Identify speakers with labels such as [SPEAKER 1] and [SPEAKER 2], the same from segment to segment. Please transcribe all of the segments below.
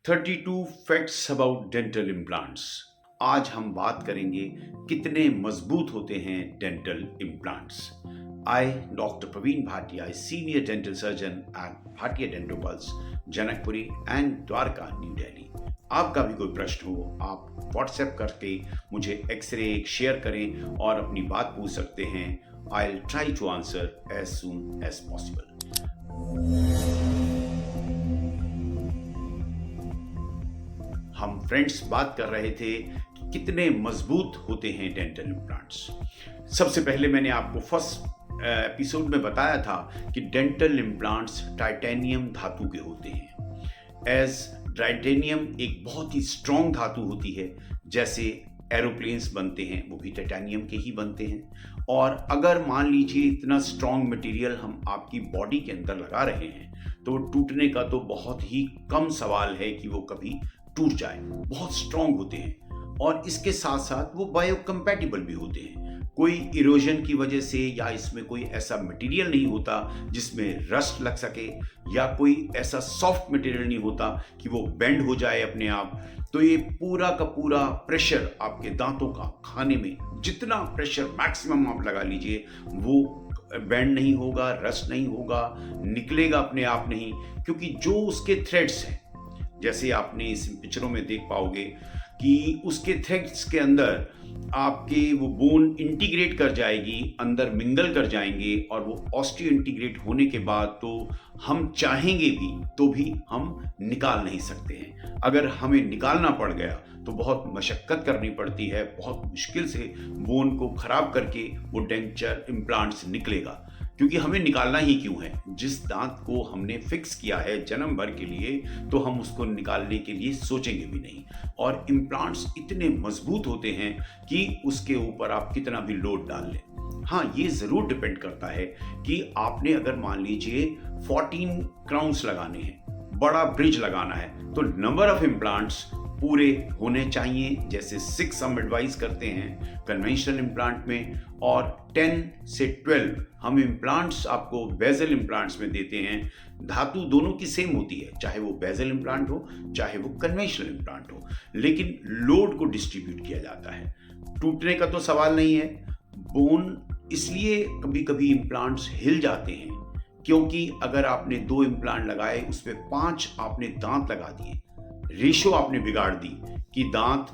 [SPEAKER 1] 32 facts about dental implants. आज हम बात करेंगे कितने मजबूत होते हैं dental implants. I doctor Praveen Bhatia, senior dental surgeon at Bhatia dental pulse, Janakpuri and Dwarka, New Delhi. आपका भी कोई प्रश्न हो, आप व्हाट्सएप करके मुझे एक्सरे शेयर करें और अपनी बात पूछ सकते हैं। I will try to answer as soon as possible. हम फ्रेंड्स बात कर रहे थे कि कितने मजबूत होते हैं डेंटल इम्प्लांट्स। सबसे पहले मैंने आपको फर्स्ट एपिसोड में बताया था कि डेंटल इम्प्लांट्स टाइटेनियम धातु के होते हैं। एज टाइटेनियम एक बहुत ही स्ट्रॉन्ग धातु होती है, जैसे एरोप्लेन्स बनते हैं वो भी टाइटेनियम के ही बनते हैं। और अगर मान लीजिए इतना स्ट्रॉन्ग मटेरियल हम आपकी बॉडी के अंदर लगा रहे हैं तो टूटने का तो बहुत ही कम सवाल है कि वो कभी टूट जाए। बहुत स्ट्रॉन्ग होते हैं और इसके साथ साथ वो बायोकम्पैटिबल भी होते हैं। कोई इरोजन की वजह से या इसमें कोई ऐसा मटेरियल नहीं होता जिसमें रस्ट लग सके, या कोई ऐसा सॉफ्ट मटेरियल नहीं होता कि वो बेंड हो जाए अपने आप। तो ये पूरा का पूरा प्रेशर आपके दांतों का खाने में जितना प्रेशर मैक्सिमम आप लगा लीजिए वो बेंड नहीं होगा, रस्ट नहीं होगा, निकलेगा अपने आप नहीं। क्योंकि जो उसके थ्रेड्स हैं, जैसे आपने इस पिक्चरों में देख पाओगे कि उसके थ्रेड्स के अंदर आपके वो बोन इंटीग्रेट कर जाएगी, अंदर मिंगल कर जाएंगे, और वो ऑस्टियो इंटीग्रेट होने के बाद तो हम चाहेंगे भी तो भी हम निकाल नहीं सकते हैं। अगर हमें निकालना पड़ गया तो बहुत मशक्कत करनी पड़ती है, बहुत मुश्किल से बोन को खराब करके वो डेंचर इम्प्लांट्स निकलेगा। क्योंकि हमें निकालना ही क्यों है, जिस दांत को हमने फिक्स किया है जन्म भर के लिए, तो हम उसको निकालने के लिए सोचेंगे भी नहीं। और इम्प्लांट्स इतने मजबूत होते हैं कि उसके ऊपर आप कितना भी लोड डाल लें। हाँ, ये ज़रूर डिपेंड करता है कि आपने अगर मान लीजिए 14 क्राउन्स लगाने हैं, बड़ा ब्रिज लगाना है, तो नंबर ऑफ इम्प्लांट्स पूरे होने चाहिए। जैसे 6 हम एडवाइस करते हैं कन्वेंशनल इम्प्लांट में, और 10 से 12 हम इम्प्लांट्स आपको बेजल इम्प्लांट्स में देते हैं। धातु दोनों की सेम होती है, चाहे वो बेजल इम्प्लांट हो चाहे वो कन्वेंशनल इम्प्लांट हो, लेकिन लोड को डिस्ट्रीब्यूट किया जाता है। टूटने का तो सवाल नहीं है। बोन इसलिए कभी कभी इम्प्लांट्स हिल जाते हैं क्योंकि अगर आपने 2 इम्प्लांट लगाए, उसमें 5 आपने दांत लगा दिए, रेशो आपने बिगाड़ दी कि दांत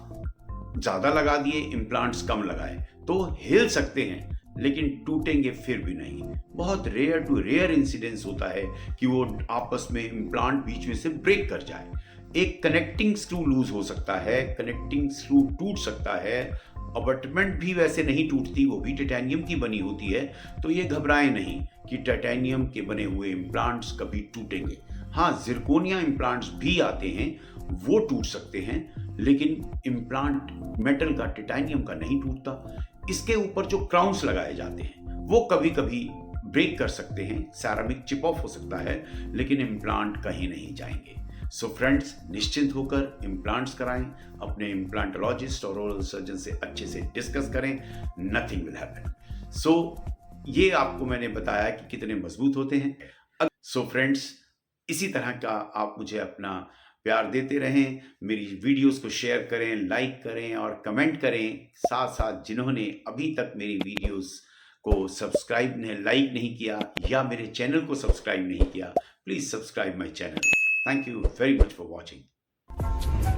[SPEAKER 1] ज्यादा लगा दिए, इम्प्लांट्स कम लगाए, तो हिल सकते हैं लेकिन टूटेंगे फिर भी नहीं। बहुत रेयर टू रेयर इंसिडेंस होता है कि वो आपस में इम्प्लांट बीच में से ब्रेक कर जाए। एक कनेक्टिंग स्क्रू लूज हो सकता है, कनेक्टिंग स्क्रू टूट सकता है, अबटमेंट भी वैसे नहीं टूटती, वो भी टाइटेनियम की बनी होती है। तो ये घबराएं नहीं कि टाइटेनियम के बने हुए इम्प्लांट्स कभी टूटेंगे। हाँ, जिरकोनिया इम्प्लांट्स भी आते हैं, वो टूट सकते हैं, लेकिन इम्प्लांट मेटल का, टाइटेनियम का नहीं टूटता। इसके ऊपर जो क्राउन्स लगाए जाते हैं वो कभी कभी ब्रेक कर सकते हैं, सेरामिक चिप ऑफ हो सकता है, लेकिन इम्प्लांट कहीं नहीं जाएंगे। सो फ्रेंड्स, निश्चिंत होकर इम्प्लांट्स कराएं, अपने इम्प्लांटोलॉजिस्ट और ओरल सर्जन से अच्छे से डिस्कस करें, नथिंग विल हैपन। सो ये आपको मैंने बताया कि कितने मजबूत होते हैं। सो फ्रेंड्स, इसी तरह का आप मुझे अपना प्यार देते रहें, मेरी वीडियोस को शेयर करें, लाइक करें और कमेंट करें। साथ साथ जिन्होंने अभी तक मेरी वीडियोस को सब्सक्राइब ने लाइक नहीं किया या मेरे चैनल को सब्सक्राइब नहीं किया, please subscribe my channel. Thank you very much for watching.